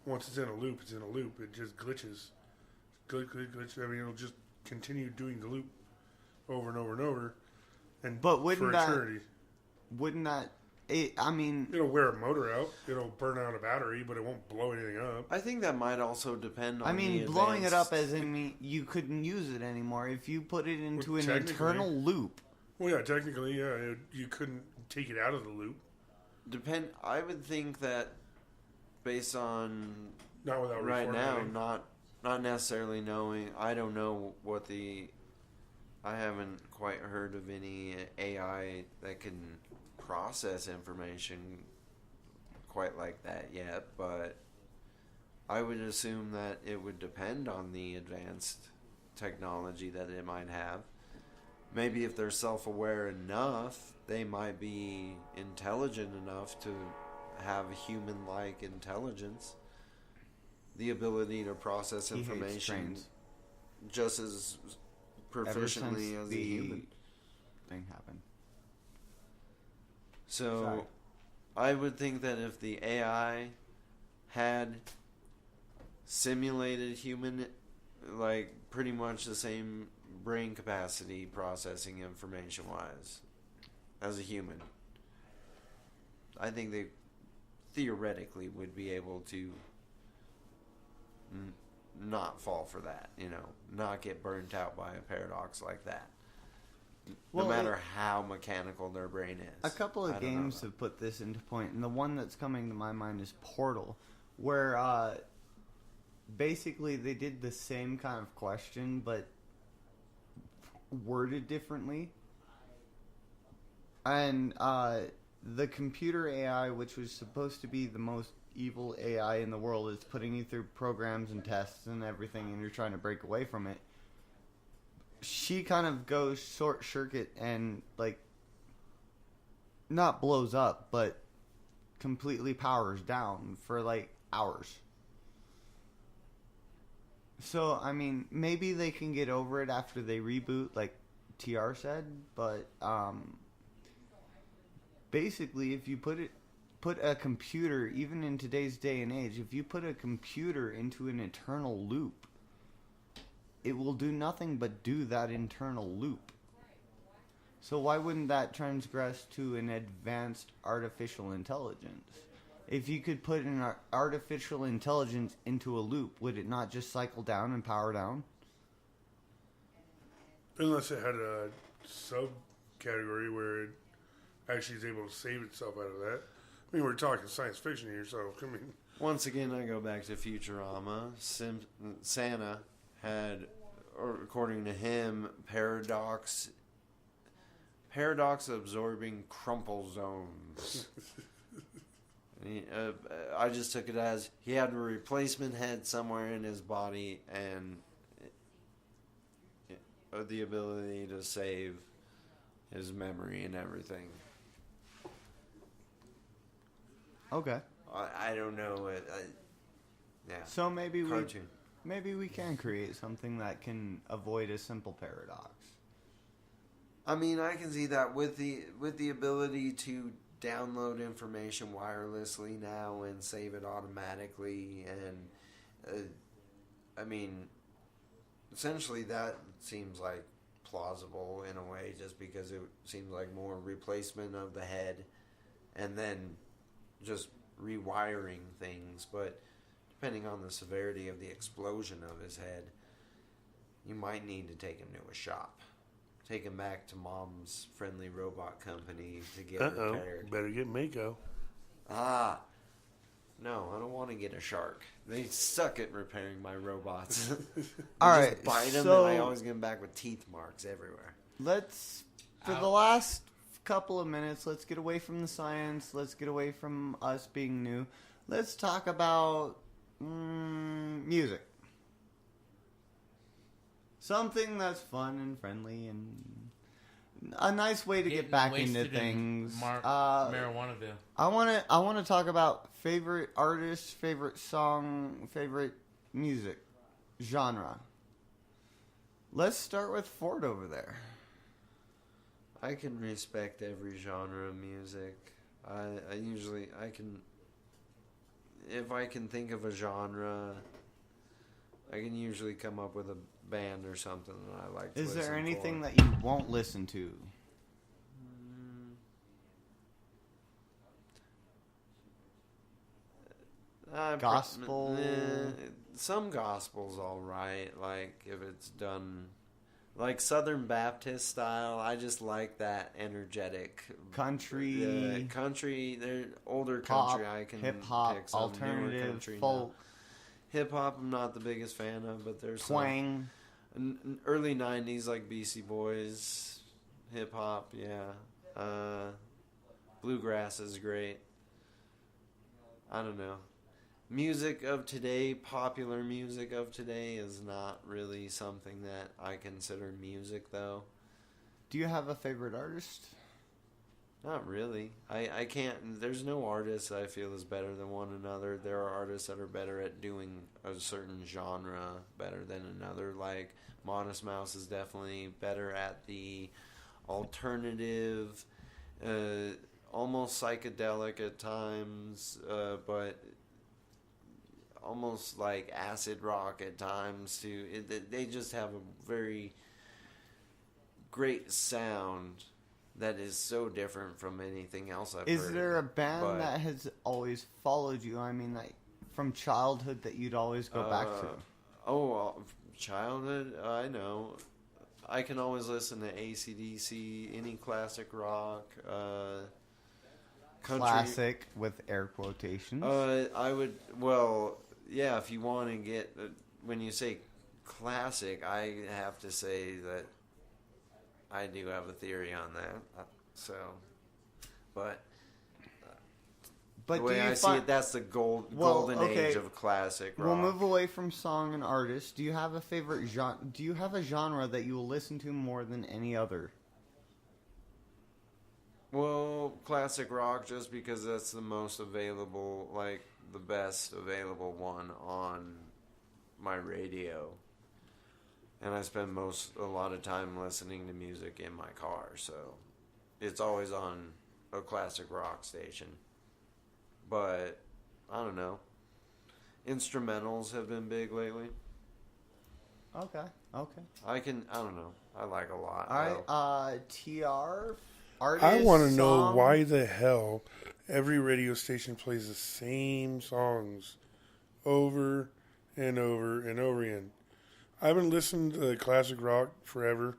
once it's in a loop, it's in a loop. It just glitches. Glitch. I mean, it'll just continue doing the loop over and over and over. And But wouldn't for that- eternity. Wouldn't that... I mean... It'll wear a motor out. It'll burn out a battery, but it won't blow anything up. I think that might also depend on. I mean, the blowing it up advanced- as in you couldn't use it anymore. If you put it into an technically. eternal loop... Well, yeah, technically, yeah, you couldn't take it out of the loop. I would think that based on Not without right now, reformatting. not necessarily knowing. I don't know what I haven't quite heard of any AI that can process information quite like that yet, but I would assume that it would depend on the advanced technology that it might have. Maybe if they're self-aware enough, they might be intelligent enough to have human-like intelligence. The ability to process He hates information trains. just as Ever proficiently since as a the human. thing happened. So, Sorry. I would think that if the AI had simulated human like pretty much the same brain capacity processing information wise as a human. I think they theoretically would be able to not fall for that, not get burnt out by a paradox like that. No matter how mechanical their brain is. A couple of games have put this into point, and the one that's coming to my mind is Portal, where basically they did the same kind of question, but worded differently. And the computer AI, which was supposed to be the most evil AI in the world, is putting you through programs and tests and everything, and you're trying to break away from it. She kind of goes short circuit and, like, not blows up, but completely powers down for, like, hours. So, I mean, maybe they can get over it after they reboot, like TR said, but basically, if you put a computer, even in today's day and age, if you put a computer into an eternal loop, it will do nothing but do that internal loop. So why wouldn't that transgress to an advanced artificial intelligence? If you could put an artificial intelligence into a loop, would it not just cycle down and power down? Unless it had a subcategory where it actually is able to save itself out of that. I mean, we're talking science fiction here, so I mean... Once again, I go back to Futurama. Santa had, or according to him, paradox absorbing crumple zones. I just took it as he had a replacement head somewhere in his body and the ability to save his memory and everything. Okay. I don't know. Yeah. So maybe Cartoon. we can create something that can avoid a simple paradox. I mean, I can see that with the ability to download information wirelessly now and save it automatically, and I mean, essentially that seems like plausible in a way, just because it seems like more replacement of the head, and then just rewiring things. But depending on the severity of the explosion of his head, you might need to take him to a shop. Take him back to Mom's friendly robot company to get repaired. Better get Mako. No, I don't want to get a shark. They suck at repairing my robots. All right, just bite them, so and I always get them back with teeth marks everywhere. Let's, for the last couple of minutes, let's get away from the science. Let's get away from us being new. Let's talk about music. Something that's fun and friendly and a nice way to get back into things. Marijuanaville. I want to talk about favorite artist, favorite song, favorite music genre. Let's start with Ford over there. I can respect every genre of music. I usually can, if I can think of a genre, I can usually come up with a band or something that I like to listen Is there anything for. that you won't listen to? Gospel? Some gospel's alright, like if it's done like Southern Baptist style. I just like that energetic Country, country. They're older pop, country. I can hip hop, pick some alternative, country folk, Hip hop. I'm not the biggest fan of, but there's twang. some early '90s like Beastie Boys, hip hop. Yeah, bluegrass is great. I don't know. Music of today, popular music of today, is not really something that I consider music, though. Do you have a favorite artist? Not really. I can't. There's no artist I feel is better than one another. There are artists that are better at doing a certain genre better than another. Like Modest Mouse is definitely better at the alternative, almost psychedelic at times, but almost like acid rock at times too. They just have a very great sound that is so different from anything else I've heard. Is there a band that has always followed you? I mean, like from childhood that you'd always go back to? Childhood, I know. I can always listen to AC/DC, any classic rock, country. Classic with air quotations. I would, well, yeah, if you want to get, when you say classic, I have to say that I do have a theory on that. So, but the way I see it, that's the golden age of classic rock. We'll move away from song and artist. Do you have a favorite genre? Do you have a genre that you will listen to more than any other? Well, classic rock, just because that's the most available, like the best available one on my radio. And I spend a lot of time listening to music in my car, so it's always on a classic rock station. But, I don't know. Instrumentals have been big lately. Okay. I don't know. I like a lot. Alright, TR, artist, I want to know song? why the hell every radio station plays the same songs over and over and over again. I've been listening to classic rock forever,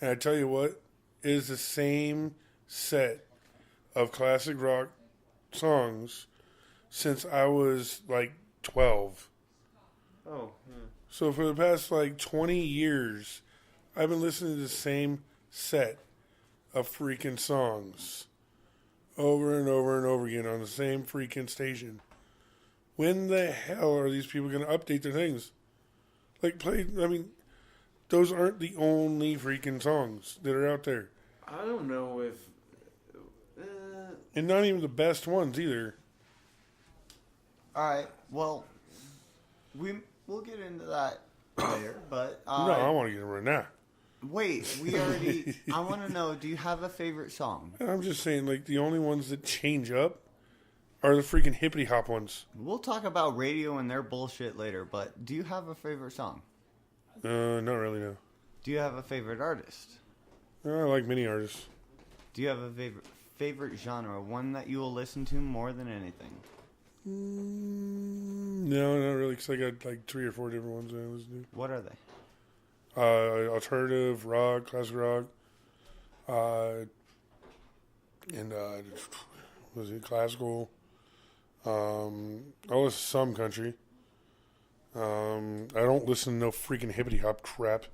and I tell you what, it is the same set of classic rock songs since I was like 12. Oh, yeah. So for the past like 20 years, I've been listening to the same set of freaking songs over and over and over again on the same freaking station. When the hell are these people going to update their things? Those aren't the only freaking songs that are out there. I don't know if... And not even the best ones either. Alright, well, we'll get into that later, but... No, I want to get it right now. Wait, I want to know, do you have a favorite song? I'm just saying, like, the only ones that change up are the freaking hippity hop ones. We'll talk about radio and their bullshit later, but do you have a favorite song? Not really, no. Do you have a favorite artist? I like many artists. Do you have a favorite genre, one that you will listen to more than anything? No, not really, because I got like 3 or 4 different ones that I listen to. What are they? Alternative, rock, classic rock, and was it classical? I listen to some country. I don't listen to no freaking hippity hop crap.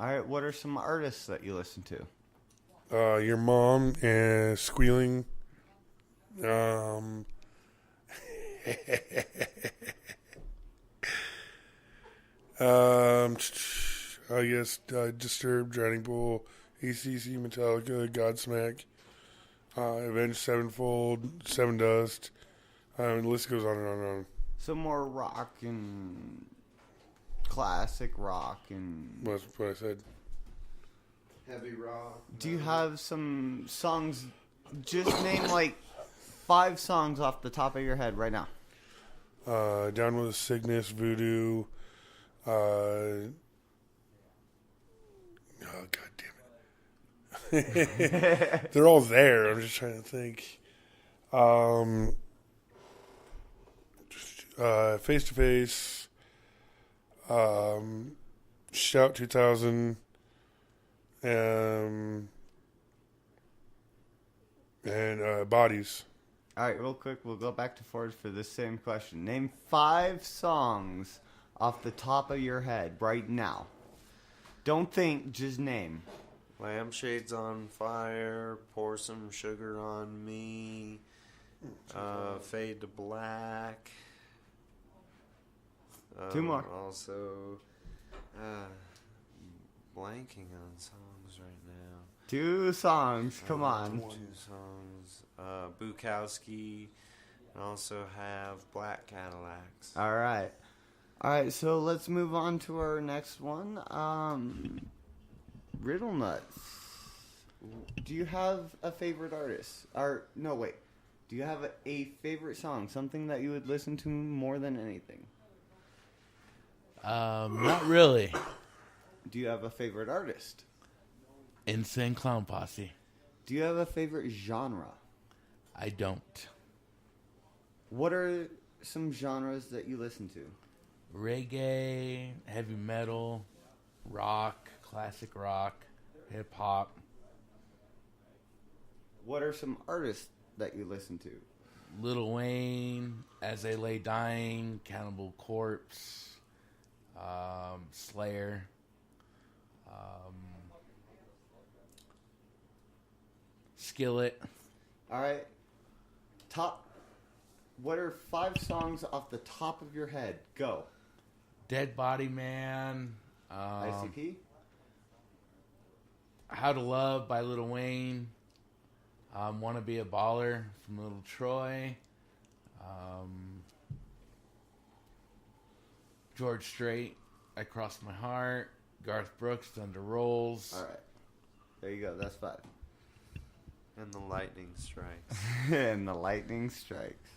Alright, what are some artists that you listen to? Your mom and Squealing. I guess Disturbed, Drowning Pool, AC/DC, Metallica, Godsmack, Avenged Sevenfold, Seven Dust. The list goes on and on and on. Some more rock and classic rock and... That's what I said. Heavy rock. Do you have some songs? Just name like 5 songs off the top of your head right now. Down with the Sickness, Voodoo. Oh, God damn it. They're all there. I'm just trying to think. Face to Face. Shout 2000. And Bodies. Alright, real quick, we'll go back to Ford for the same question. Name 5 songs off the top of your head right now. Don't think, just name. Lampshades on Fire, Pour Some Sugar on Me, Fade to Black. 2 more. Also, blanking on songs right now. 2 songs, come on. 2 songs. Bukowski. I also have Black Cadillacs. Alright. Alright, so let's move on to our next one. Riddle Nuts. Do you have a favorite artist? Do Do you have a favorite song? Something that you would listen to more than anything? Not really. Do you have a favorite artist? Insane Clown Posse. Do you have a favorite genre? I don't. What are some genres that you listen to? Reggae, heavy metal, rock, classic rock, hip hop. What are some artists that you listen to? Lil Wayne, As They Lay Dying, Cannibal Corpse, Slayer, Skillet. All right. What are 5 songs off the top of your head? Go. Dead Body Man. ICP? How to Love by Lil Wayne. Wanna Be a Baller from Little Troy. George Strait, I Crossed My Heart. Garth Brooks, Thunder Rolls. All right. There you go. That's 5. And the lightning strikes. And the lightning strikes.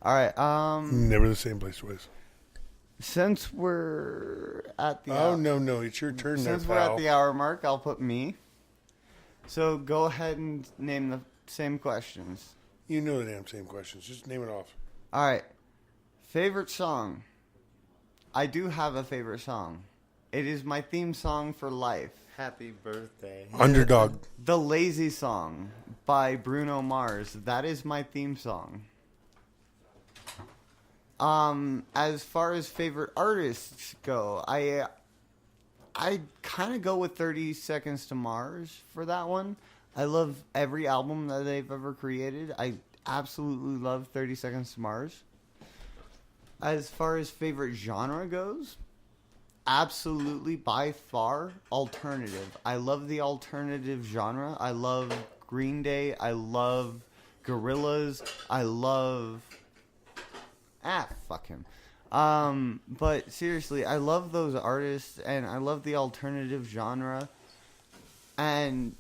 All right. Never the same place twice. Since we're at the Oh, no. It's your turn now, since we're pal. at the hour mark, I'll put me. So go ahead and name the same questions. You know the damn same questions. Just name it off. All right. Favorite song. I do have a favorite song. It is my theme song for life. Happy birthday. Underdog. The Lazy Song by Bruno Mars. That is my theme song. As far as favorite artists go, I kind of go with 30 Seconds to Mars for that one. I love every album that they've ever created. I absolutely love 30 Seconds to Mars. As far as favorite genre goes, absolutely by far alternative. I love the alternative genre. I love Green Day. I love Gorillaz. I love... fuck him. But seriously, I love those artists and I love the alternative genre. And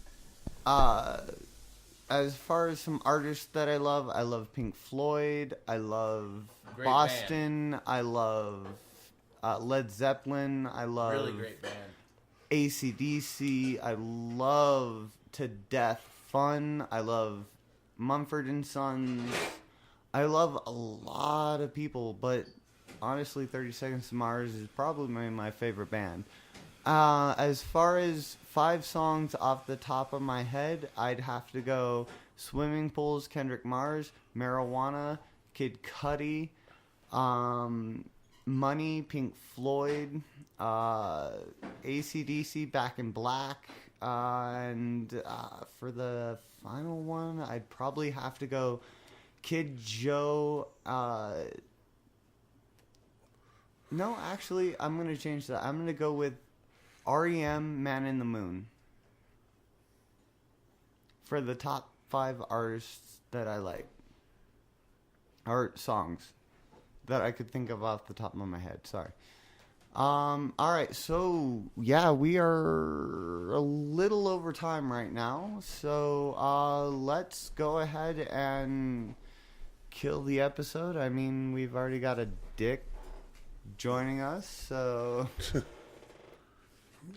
as far as some artists that I love Pink Floyd. I love Great Boston. Band. I love Led Zeppelin. I love Really great band. AC/DC. I love to death Fun. I love Mumford and Sons. I love a lot of people, but honestly, 30 Seconds to Mars is probably my favorite band. As far as 5 songs off the top of my head, I'd have to go Swimming Pools, Kendrick Mars, Marijuana, Kid Cudi, Money, Pink Floyd, AC/DC, Back in Black, and for the final one, I'd probably have to go Kid Joe. No, actually, I'm going to change that. I'm going to go with REM, Man in the Moon. For the top 5 artists that I like. Or songs that I could think of off the top of my head. Sorry. Alright, so, yeah, we are a little over time right now. So, let's go ahead and kill the episode. I mean, we've already got a dick joining us, so...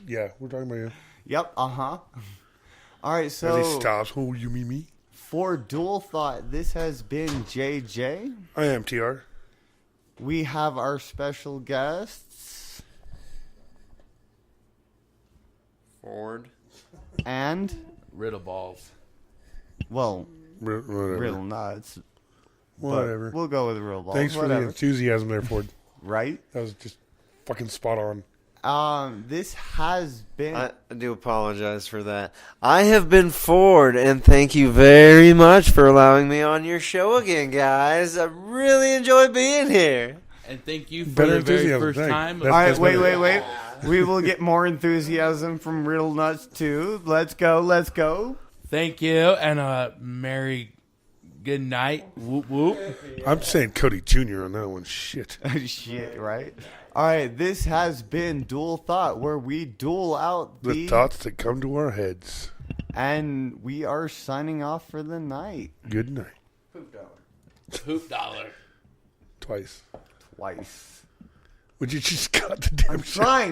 Yeah, we're talking about you. Yep, Alright, so... As he stops, oh, you mean me? For Dual Thought, this has been JJ. I am TR. We have our special guests. Ford. And... Riddle Balls. Well, Whatever. Riddle Nuts. Whatever. We'll go with Riddle Balls. Thanks for the enthusiasm there, Ford. Right? That was just fucking spot on. This has been... I do apologize for that. I have been Ford, and thank you very much for allowing me on your show again, guys. I really enjoy being here. And thank you for Better the very enthusiasm, first thanks. time. That's- Alright, that's wait. better. We will get more enthusiasm from Riddle Nuts, too. Let's go. Thank you, and merry good night. Whoop, whoop. I'm saying Cody Jr. on that one. Shit. Shit, right? Alright, this has been Dual Thought, where we duel out The thoughts that come to our heads. And we are signing off for the night. Good night. Pooped out. Hoop dollar. Twice. Twice. Would you just cut the damn I'm show? trying.